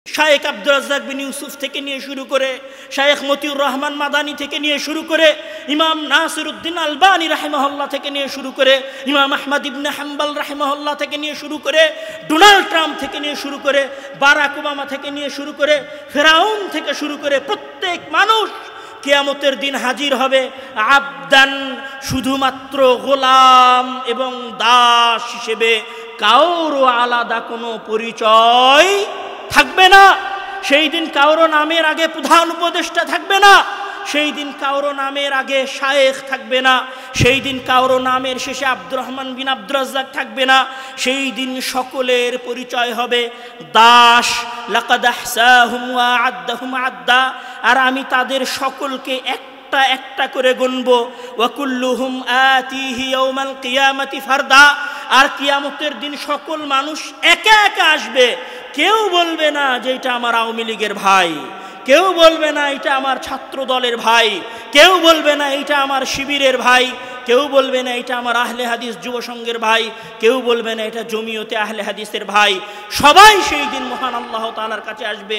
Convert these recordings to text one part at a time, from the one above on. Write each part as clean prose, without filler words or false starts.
শায়েখ আব্দুর রাজ্জাক বিন ইউসুফ থেকে নিয়ে শুরু করে, শায়েখ মতিউর রহমান মাদানী থেকে নিয়ে শুরু করে, ইমাম নাসিরউদ্দিন আলবানী রাহিমাহুল্লাহ থেকে নিয়ে শুরু করে, ইমাম আহমদ ইবনে হাম্বল রাহিমাহুল্লাহ থেকে নিয়ে শুরু করে, ডোনাল্ড ট্রাম্প থেকে নিয়ে শুরু করে, বারাক ওবামা থেকে নিয়ে শুরু করে, ফেরাউন থেকে শুরু করে প্রত্যেক মানুষ কিয়ামতের দিন হাজির হবে আবদান, শুধুমাত্র গোলাম এবং দাস হিসেবে। কারো আলাদা কোনো পরিচয় থাকবে না। সেই দিন কারো নামের আগে প্রধান উপদেষ্টা থাকবে না, সেই দিন কারো নামের আগে শায়েখ থাকবে না, সেই দিন কারো নামের শেষে আব্দুর রহমান বিন আব্দুর রাজ্জাক থাকবে না। সেই দিন সকলের পরিচয় হবে দাস। লাকাদ আহসাহুম ওয়া আদ্দাহুম আদ্দা, আর আমি তাদের সকলকে একটা একটা করে গুনব। ওয়া কুল্লুহুম আতিহি ইয়াউমাল কিয়ামাতি ফারদা, আর কিয়ামতের দিন সকল মানুষ একা একা আসবে। কেউ বলবে না যে এটা আমার আওয়ামী লীগের ভাই, কেউ বলবে না এটা আমার ছাত্র দলের ভাই, কেউ বলবে না এটা আমার শিবিরের ভাই, কেউ বলবে না এটা আমার আহলে হাদিস যুব সংঘের ভাই, কেউ বলবে না এটা জমিয়তে আহলে হাদিসের ভাই। সবাই সেই দিন মহান আল্লাহ তাআলার কাছে আসবে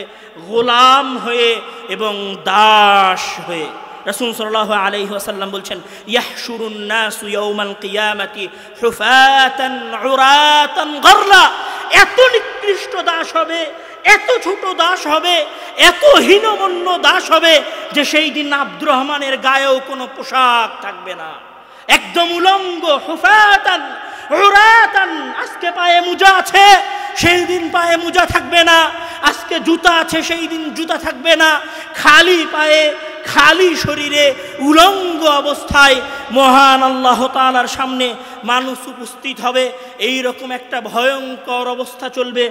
গোলাম হয়ে এবং দাস হয়ে। রাসূল সাল্লাল্লাহু আলাইহি ওয়াসাল্লাম বলছেন, ইয়াহশুরুন নাসু ইয়াউমাল কিয়ামাতি হুফাতান উরাতান গরলা। এত নিকৃষ্ট দাস হবে, এত ছোট দাস হবে, এত হীনমন্য দাস হবে যে সেই দিন আব্দুর রহমানের গায়েও কোনো পোশাক থাকবে না, একদম উলঙ্গ। হুফাতান উরাতান, আজকে পায়ে মোজা আছে, সেই দিন পায়ে মোজা থাকবে না। আজকে জুতা আছে, সেই দিন জুতা থাকবে না। খালি পায়ে, খালি শরীরে, উলঙ্গ অবস্থায় মহান আল্লাহ তাআলার সামনে মানুষ উপস্থিত হবে। এই রকম একটা ভয়ঙ্কর অবস্থা চলবে।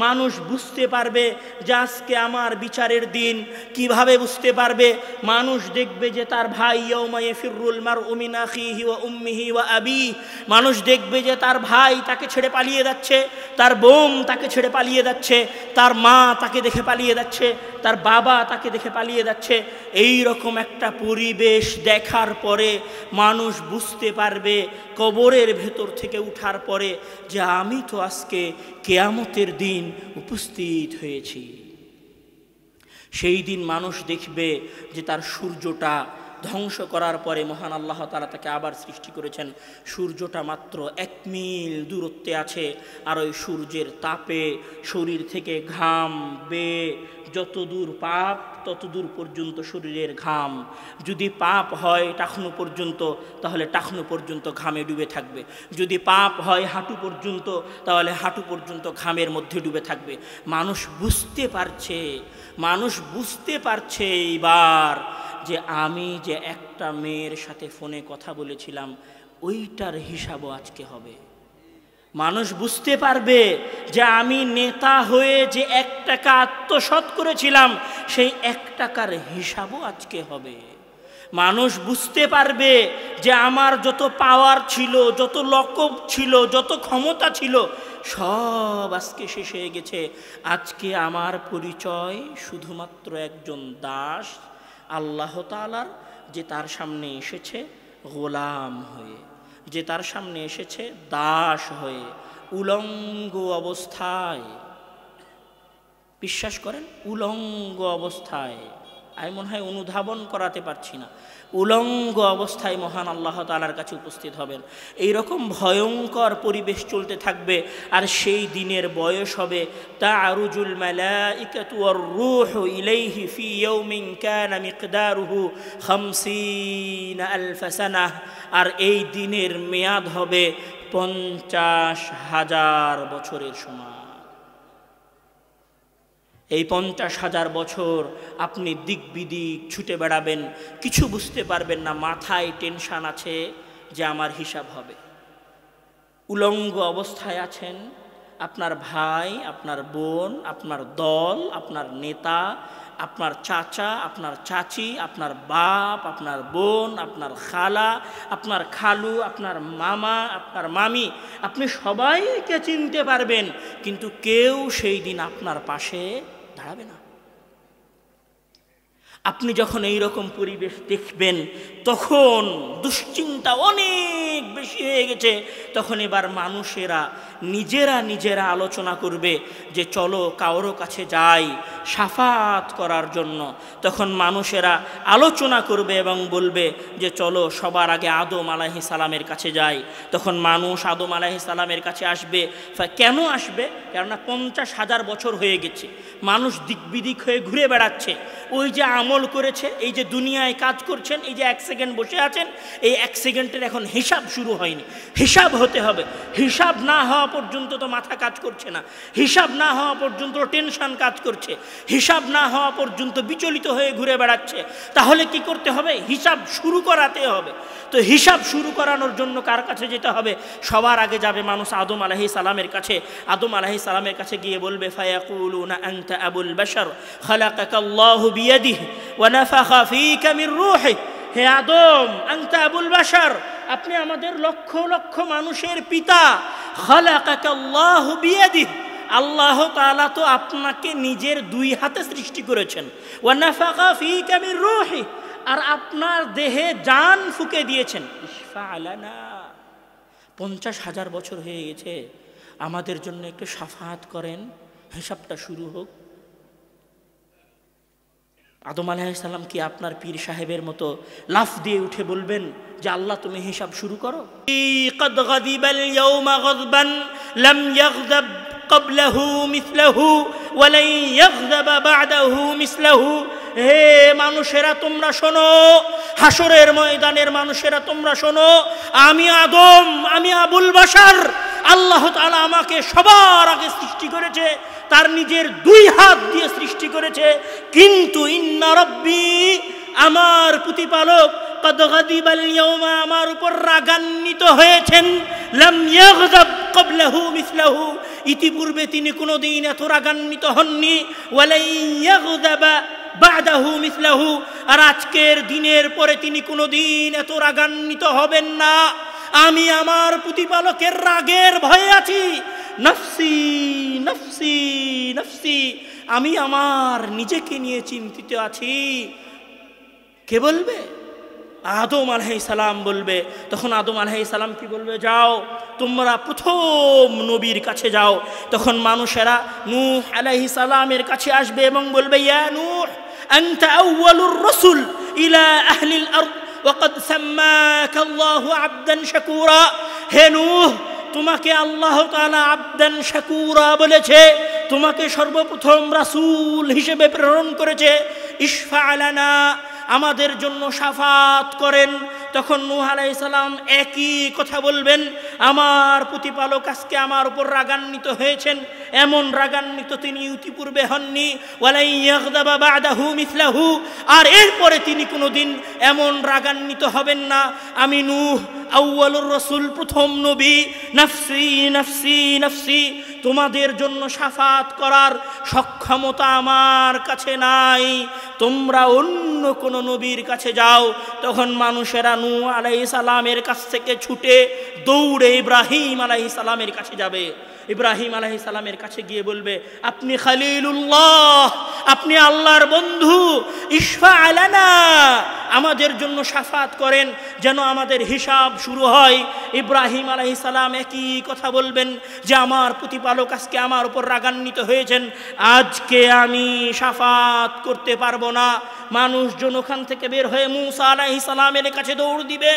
মানুষ বুঝতে পারবে যে আজকে আমার বিচারের দিন। কিভাবে বুঝতে পারবে? মানুষ দেখবে যে তার ভাই, ইয়াউমা ইয়াফিরুল মারউ মিন আখিহি ওয়া উম্মিহি ওয়া আবিহি, মানুষ দেখবে যে তার ভাই তাকে ছেড়ে পালিয়ে যাচ্ছে, তার বোন তাকে ছেড়ে পালিয়ে যাচ্ছে, তার মা তাকে দেখে পালিয়ে যাচ্ছে, তার বাবা তাকে দেখে পালিয়ে যাচ্ছে। এই রকম একটা পরিবেশ দেখার পরে মানুষ বুঝতে পারবে কবরের ভেতর থেকে উঠার পরে যে আমি তো আজকে কিয়ামতের দিন উপস্থিত হয়েছি। সেই দিন মানুষ দেখবে যে তার সূর্যটা ধ্বংস করার পরে মহান আল্লাহ তাআলা তাকে আবার সৃষ্টি করেছেন। সূর্যটা মাত্র 1 মিল দূরত্বে আছে, আর ওই সূর্যের তাপে শরীর থেকে ঘাম বেয়ে যত দূর পাপ তত দূর পর্যন্ত শরীরের ঘাম। যদি পাপ হয় টাকনু পর্যন্ত, তাহলে টাকনু পর্যন্ত ঘামে ডুবে থাকবে। যদি পাপ হয় হাঁটু পর্যন্ত, তাহলে হাঁটু পর্যন্ত ঘামের মধ্যে ডুবে থাকবে। মানুষ বুঝতে পারছে, মানুষ বুঝতে পারছে এইবার যে আমি যে একটা মেয়ের সাথে ফোনে কথা বলেছিলাম ওইটার হিসাবও আজকে হবে। মানুষ বুঝতে পারবে যে আমি নেতা হয়ে যে 1 টাকা আত্মসাৎ করেছিলাম সেই 1 টাকার হিসাবও আজকে হবে। মানুষ বুঝতে পারবে যে আমার যত পাওয়ার ছিল, যত লকব ছিল, যত ক্ষমতা ছিল সব আজকে শেষ হয়ে গেছে। আজকে আমার পরিচয় শুধুমাত্র একজন দাস আল্লাহ তাআলার, যে তার সামনে এসেছে গোলাম হয়ে, যে তার সামনে এসেছে দাস হয়ে, উলঙ্গ অবস্থায়। বিশ্বাস করেন, উলঙ্গ অবস্থায়। আমি মনে হয় অনুধাবন করাতে পারছি না। উলঙ্গ অবস্থায় মহান আল্লাহ তাআলার কাছে উপস্থিত হবেন। এই রকম ভয়ঙ্কর পরিবেশ চলতে থাকবে। আর সেই দিনের বয়স হবে তা'রুজুল মালাইকাতু ওয়ার রূহু ইলাইহি ফি ইয়াউমিন কানা মিকদারুহু 50 আলফ সানাহ। আর এই দিনের মেয়াদ হবে 50,000 বছরের সমান। এই 50,000 বছর আপনি দিক বিদিক ছুটে বেড়াবেন, কিছু বুঝতে পারবেন না। মাথায় টেনশন আছে যে আমার হিসাব হবে। উলঙ্গ অবস্থায় আছেন, আপনার ভাই, আপনার বোন, আপনার দল, আপনার নেতা, আপনার চাচা, আপনার চাচি, আপনার বাপ, আপনার বোন, আপনার খালা, আপনার খালু, আপনার মামা, আপনার মামি, আপনি সবাইকে চিনতে পারবেন, কিন্তু কেউ সেই দিন আপনার পাশে দাঁড়াবে না। আপনি যখন এই রকম পরিবেশ দেখবেন তখন দুশ্চিন্তা অনেক বেশি হয়ে গেছে। তখন এবার মানুষেরা নিজেরা আলোচনা করবে যে চলো কারো কাছে যাই শাফাত করার জন্য। তখন মানুষেরা আলোচনা করবে এবং বলবে যে চলো সবার আগে আদম আলাইহিস সালামের কাছে যাই। তখন মানুষ আদম আলাইহিস সালামের কাছে আসবে। কেন আসবে? কেননা 50,000 বছর হয়ে গেছে, মানুষ দিক বিদিক হয়ে ঘুরে বেড়াচ্ছে। ওই যে আমল করেছে, এই যে দুনিয়ায় কাজ করছেন, এই যে 1 সেকেন্ড বসে আছেন, এই 1 সেকেন্ডের এখন হিসাব শুরু হয়নি, হিসাব হতে হবে। হিসাব না হওয়া পর্যন্ত তো মাথা কাজ করছে না, হিসাব না হওয়া পর্যন্ত টেনশন কাজ করছে, হিসাব না হওয়া পর্যন্ত বিচলিত হয়ে ঘুরে বেড়াচ্ছে। তাহলে কি করতে হবে? হিসাব শুরু করাতে হবে। তো হিসাব শুরু করানোর জন্য কার কাছে যেতে হবে? সবার আগে যাবে মানুষ আদম আলাইহিস সালামের কাছে। আদম আলাইহিস সালামের কাছে গিয়ে বলবে ফায়াকুলুনা আনতা আবুল বাশার খালাকাকাল্লাহু বিয়াদিহি ওয়া নাফাখা ফীকা মির রূহি। হে আদম, আনতা আবুল বাশার, আপনি আমাদের লক্ষ লক্ষ মানুষের পিতা। খালাকাকাল্লাহু বিয়াদিহি, আল্লাহ তাআলা তো আপনাকে নিজের 2 হাতে সৃষ্টি করেছেন। ওয়া নাফাখা ফীকা মির রূহি, আর আপনার দেহে জান ফুঁকে দিয়েছেন। ইশফা আলানা, 50,000 বছর হয়ে গেছে, আমাদের জন্য একটু শাফাত করেন, হিসাবটা শুরু হোক। আদম আলাইহিস সালাম কি আপনার পীর সাহেবের মতো লাফ দিয়ে উঠে বলবেন যে আল্লাহ তুমি হিসাব শুরু করো? قد غضب اليوم غضبا لم يغضب قبله مثله ولن يغضب بعده مثله। হে মানুষেরা তোমরা শোনো, হাসরের ময়দানের মানুষেরা তোমরা শোনো, আমি আদম, আমি আবুল বাশার, আল্লাহ তাআলা আমাকে সবার আগে সৃষ্টি করেছে, তার নিজের 2 হাত দিয়ে সৃষ্টি করেছে। কিন্তু ইন্না রব্বি, আমার প্রতিপালক, কদ গাদিবাল ইয়াউমা, আমার উপর রাগান্বিত হয়েছেন। লাম ইয়াগযাব ক্বাবলাহু মিসলাহু, ইতিপূর্বে তিনি কোনোদিন এত রাগান্বিত হননি। ওয়ালাই ইয়াগযাবা বাদাহু মিসলাহু, আর আজকের দিনের পরে তিনি কোনোদিন এত রাগান্বিত হবেন না। আমি আমার প্রতিপালকের রাগের ভয়ে আছি। নফসি নফসি নফসি, আমি আমার নিজেকে নিয়ে চিন্তিত আছি। কে বলবে? আদম আলাইহিস সালাম বলবে। তখন আদম আলাইহিস সালাম কি বলবে? যাও তোমরা প্রথম নবীর কাছে যাও। তখন মানুষেরা নূহ আলাইহিস সালামের কাছে আসবে এবং বলবে ইয়া নূহ আনতা আউয়ালুর রাসূল ইলা আহলিল আরদ ওয়া ক্বাদ সাম্মাকা আল্লাহু আবদান শাকুরা। হে নূহ, তোমাকে আল্লাহ তাআলা আবদান শাকুরা বলেছে, তোমাকে সর্বপ্রথম রাসূল হিসেবে প্রেরণ করেছে। ইশফা আলানা, আমাদের জন্য শাফাত করেন। তখন নূহ আলাইহিস সালাম একই কথা বলবেন, আমার প্রতিপালক আজকে আমার উপর রাগান্বিত হয়েছেন, এমন রাগান্বিত তিনি ইতিপূর্বে হননি। ওয়ালাই ইয়াগযাবা বাদাহু মিসলাহু, আর এরপরে তিনি কোনোদিন এমন রাগান্বিত হবেন না। আমি নূহ আউয়ালুর রাসূল, প্রথম নবী। নফসি নফসি নফসি, তোমাদের জন্য শাফাত করার সক্ষমতা আমার কাছে নাই, তোমরা অন্য কোন নবীর কাছে যাও। তখন মানুষেরা নূহ আলাইহিস সালামের কাছ থেকে ছুটে দৌড়ে ইব্রাহিম আলাইহিস সালামের কাছে যাবে। ইব্রাহিম আলাইহিস সালামের কাছে গিয়ে বলবে, আপনি খলিলুল্লাহ, আপনি আল্লাহর বন্ধু, ইশফা আলানা, আমাদের জন্য শাফাত করেন যেন আমাদের হিসাব শুরু হয়। ইব্রাহিম আলাইহিস সালাম একই কথা বলবেন যে আমার প্রতিপালক আজকে আমার উপর রাগান্বিত হয়েছেন, আজকে আমি শাফাত করতে পারবো না। মানুষজন ওখান থেকে বের হয়ে মূসা আলাইহিস সালামের কাছে দৌড় দিবে।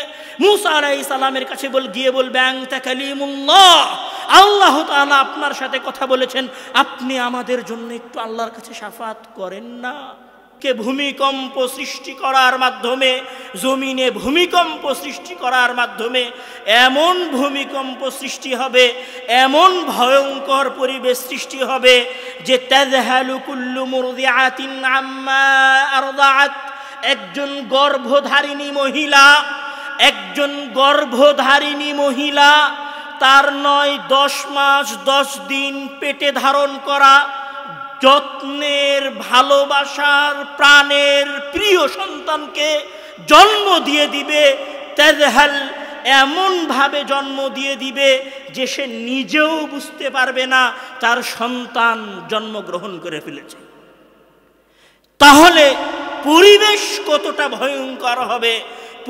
মূসা আলাইহিস সালামের কাছে গিয়ে বলবে আনতা কালিমুল্লাহ, আল্লাহ তাআলা আপনার সাথে কথা বলেছেন, আপনি আমাদের জন্য একটু আল্লাহর কাছে শাফাত করেন না। কে ভূমিকম্প সৃষ্টি করার মাধ্যমে, জমিনে ভূমিকম্প সৃষ্টি করার মাধ্যমে এমন ভূমিকম্প সৃষ্টি হবে, এমন ভয়ঙ্কর পরিবেশ সৃষ্টি হবে যে তাযহালু কুল্লু মুরদিআতিন আম্মা আরদাআত, একজন গর্ভধারিণী মহিলা তার 9-10 মাস 10 দিন পেটে ধারণ করা যত্নের, ভালোবাসার, প্রাণের প্রিয় সন্তানকে জন্ম দিয়ে দিবে। তাজহাল, এমন ভাবে জন্ম দিয়ে দিবে যে সে নিজেও বুঝতে পারবে না তার সন্তান জন্মগ্রহণ করে ফেলেছে। তাহলে পরিবেশ কতটা ভয়ঙ্কর হবে,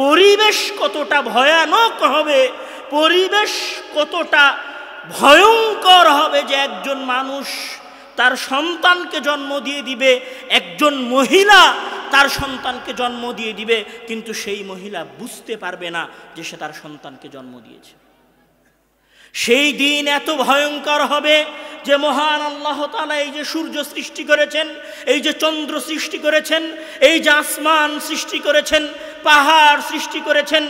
পরিবেশ কতটা ভয়ানক হবে, পরিবেশ কতটা ভয়ঙ্কর হবে যে একজন মানুষ তার সন্তানকে জন্ম দিয়ে দিবে, একজন মহিলা তার সন্তানকে জন্ম দিয়ে দিবে, কিন্তু সেই মহিলা বুঝতে পারবে না যে সে তার সন্তানকে জন্ম দিয়েছে। সেই দিন এত ভয়ঙ্কর হবে যে মহান আল্লাহ তাআলা এই যে সূর্য সৃষ্টি করেছেন, এই যে চন্দ্র সৃষ্টি করেছেন, এই যে আসমান সৃষ্টি করেছেন, পাহাড় সৃষ্টি করেছেন,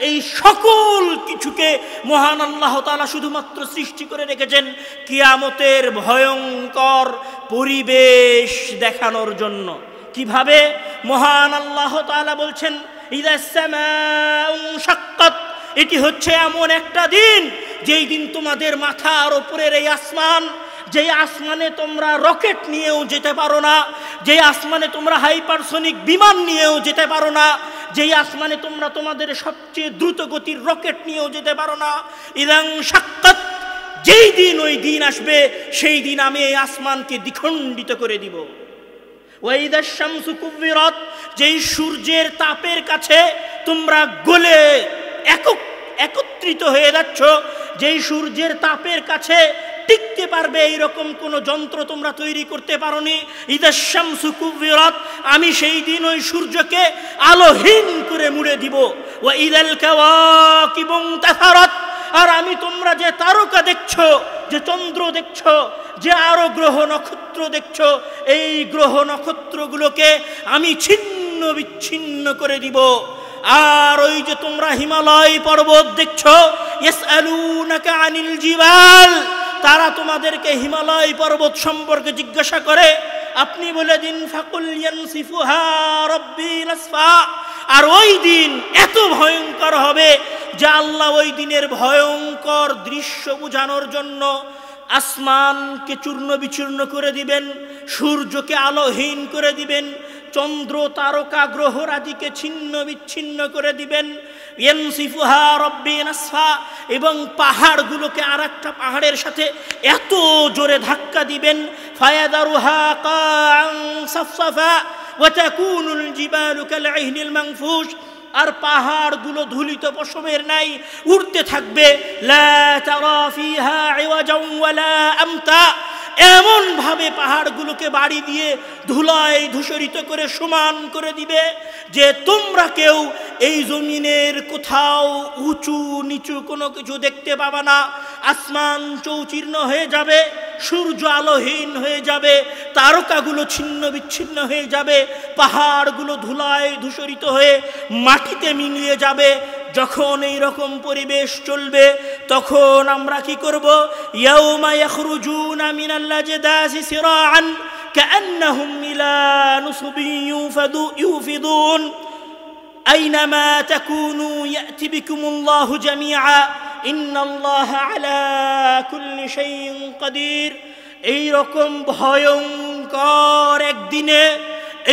এই সকল কিছুকে মহান আল্লাহ তাআলা শুধুমাত্র সৃষ্টি করে রেখেছেন কিয়ামতের ভয়ঙ্কর পরিবেশ দেখানোর জন্য। কিভাবে? মহান আল্লাহ তাআলা বলছেন ইদাস সামাউ শাক্কাত, এটি হচ্ছে এমন একটা দিন যেই দিন তোমাদের মাথার উপরের এই আসমান, যেই আসমানে তোমরা রকেট নিয়েও যেতে পারো না, যেই আসমানে তোমরা হাইপারসনিক বিমান নিয়েও যেতে পারো না, যেই আসমানে তোমরা তোমাদের সবচেয়ে দ্রুত গতির রকেট নিয়েও যেতে পারো না, ইদাং শাক্কাত, যেই দিন ওই দিন আসবে সেই দিন আমি এই আসমানকে দ্বিখণ্ডিত করে দিব। ওয়াইদাশ শামসু কুব্বিরাত, যেই সূর্যের তাপের কাছে তোমরা গলে একত্রিত হয়ে যাচ্ছ, যেই সূর্যের তাপের কাছে টিকতে পারবে এইরকম কোন যন্ত্র তোমরা তৈরি করতে পারোনি। ইদাশ শামসু কুব্বিরাত, আমি সেই দিন ওই সূর্যকে আলোহীন করে মুড়ে দিব। ওয়া ইদাল কাওয়াকিবু তাসারাত, আর আমি তোমরা যে তারকা দেখছো, যে চন্দ্র দেখছো, যে আরো গ্রহ নক্ষত্র দেখছো, এই গ্রহ নক্ষত্রগুলোকে আমি ছিন্ন বিচ্ছিন্ন করে দিব। আর ওই যে তোমরা হিমালয় পর্বত দেখছো, ইয়াসআলুনাকা আনিল জিবাল, তারা তোমাদেরকে হিমালয় পর্বত সম্পর্কে জিজ্ঞাসা করে, আপনি বলে দিন ফাকুল ইয়ানসিফুহা রাব্বি নাসফা। আর ওই দিন এত ভয়ঙ্কর হবে যে আল্লাহ ওই দিনের ভয়ঙ্কর দৃশ্য বোঝানোর জন্য আসমানকে চূর্ণ বিচূর্ণ করে দিবেন, সূর্যকে আলোহীন করে দিবেন, চন্দ্র তারকা গ্রহরাজিকে ছিন্ন বিচ্ছিন্ন করে দিবেন। ইয়ানসিফুহা রাব্বি নাসফা, এবং পাহাড়গুলোকে আরেকটা পাহাড়ের সাথে এত জোরে ধাক্কা দিবেন, ফায়াদারুহা কাআন সাফসাফা ওয়া তাকুনুল জিবালু কালঈহনিল মানফুশ, আর পাহাড়গুলো ধুলিত পশমের নাই উড়তে থাকবে। লা তারা ফিহা ইওয়াজান ওয়ালা আমতা, এমন ভাবে পাহাড়গুলোকে বাড়ি দিয়ে ধুলায় ধূসরিত করে সমান করে দিবে যে তোমরা কেউ এই জমিনের কোথাও উঁচু নিচু কোনো কিছু দেখতে পাবে না। আসমান চৌচির্ণ হয়ে যাবে, সূর্য আলোহীন হয়ে যাবে, তারকাগুলো ছিন্ন বিচ্ছিন্ন হয়ে যাবে, পাহাড়গুলো ধুলায় ধূসরিত হয়ে মাটিতে মিলিয়ে যাবে। যখন এই রকম পরিবেশ চলবে তখন আমরা কি করব? ইয়াউমা ইয়াখরুজুনা মিনাল আজদাসি সিরাআন কাআন্নাহুম ইলা নুসবিন ইউফিদুন আইনামা তাকুনু ইয়াতি বিকুমুল্লাহু জামিআ ইন্নাল্লাহা আলা কুল্লি শাইইন কাদির। এই রকম ভয়ঙ্কর একদিনে,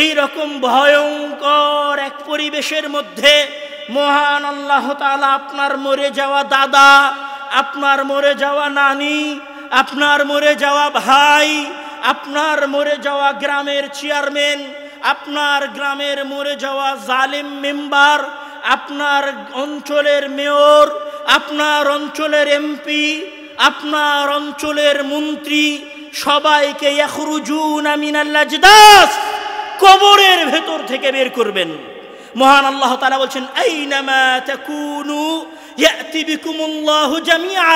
এই রকম ভয়ঙ্কর এক পরিবেশের মধ্যে মহান আল্লাহ তাআলা আপনার মরে যাওয়া দাদা, আপনার মরে যাওয়া নানি, আপনার মরে যাওয়া ভাই, আপনার মরে যাওয়া গ্রামের চেয়ারম্যান, আপনার গ্রামের মরে যাওয়া জালেম মেম্বার, আপনার অঞ্চলের মেয়র, আপনার অঞ্চলের এমপি, আপনার অঞ্চলের মন্ত্রী, সবাইকে ইয়াখরুজুনা মিনাল আজদাস, কবরের ভেতর থেকে বের করবেন। মহান আল্লাহ তাআলা বলছেন আইনামা তাকুনু ইয়াতি বিকুমুল্লাহু জামিআ,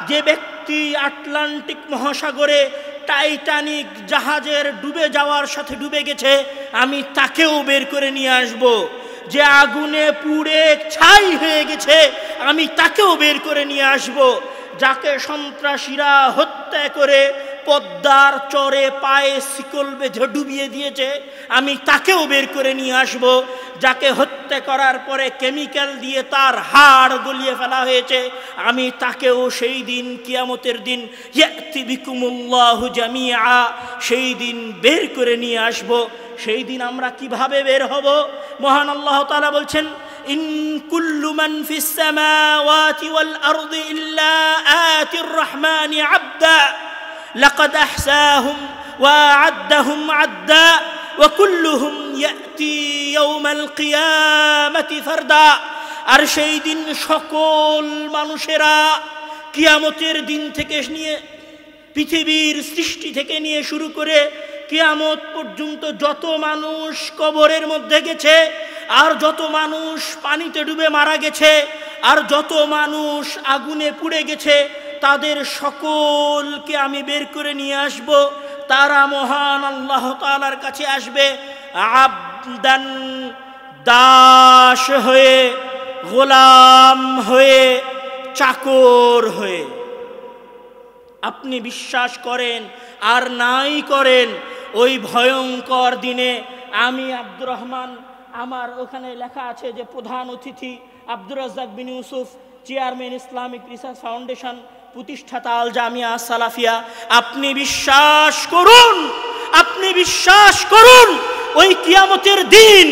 যে ব্যক্তি আটলান্টিক মহাসাগরে টাইটানিক জাহাজের ডুবে যাওয়ার সাথে ডুবে গেছে আমি তাকেও বের করে নিয়ে আসব। যে আগুনে পুড়ে ছাই হয়ে গেছে আমি তাকেও বের করে নিয়ে আসব। যাকে সন্ত্রাসীরা হত্যা করে পদ্মার চরে পায়ে শিকল বেঁধে ডুবিয়ে দিয়েছে আমি তাকেও বের করে নিয়ে আসব। যাকে হত্যা করার পরে কেমিক্যাল দিয়ে তার হাড় গলিয়ে ফেলা হয়েছে আমি তাকেও সেই দিন কিয়ামতের দিন ইয়াতি বিকুমুল্লাহু জামিআ, সেই দিন বের করে নিয়ে আসব। সেই দিন আমরা কিভাবে বের হব? মহান আল্লাহ তাআলা বলছেন ইন কুল্লু মান ফিস সামাওয়াতি ওয়াল আরদি ইল্লা আতির রহমানি আবদা লাকাদ আহসাহুম ওয়া আ'আদ্দাহুম আ'দ্দা ওয়া কুল্লুহুম ইয়াতি ইয়াওমাল কিয়ামাতি ফারদা। আর সেই দিন সকল মানুষেরা কিয়ামতের দিন থেকে নিয়ে পৃথিবীর সৃষ্টি থেকে নিয়ে শুরু করে কিয়ামত পর্যন্ত যত মানুষ কবরের মধ্যে গেছে, আর যত মানুষ পানিতে ডুবে মারা গেছে, আর যত মানুষ আগুনে পুড়ে গেছে, তাদের সকলকে আমি বের করে নিয়ে আসব। তারা মহান আল্লাহ তাআলার কাছে আসবে আবদান, দাস হয়ে, গোলাম হয়ে, চাকর হয়ে। আপনি বিশ্বাস করেন আর নাই করেন, ওই ভয়ঙ্কর দিনে আমি আব্দুর রহমান, আমার ওখানে লেখা আছে যে প্রধান অতিথি Abdur Razzak bin Yusuf, chairman Islamic research foundation, প্রতিষ্ঠাতা আল জামিয়া সালাফিয়া। আপনি বিশ্বাস করুন, আপনি বিশ্বাস করুন, ওই কিয়ামতের দিন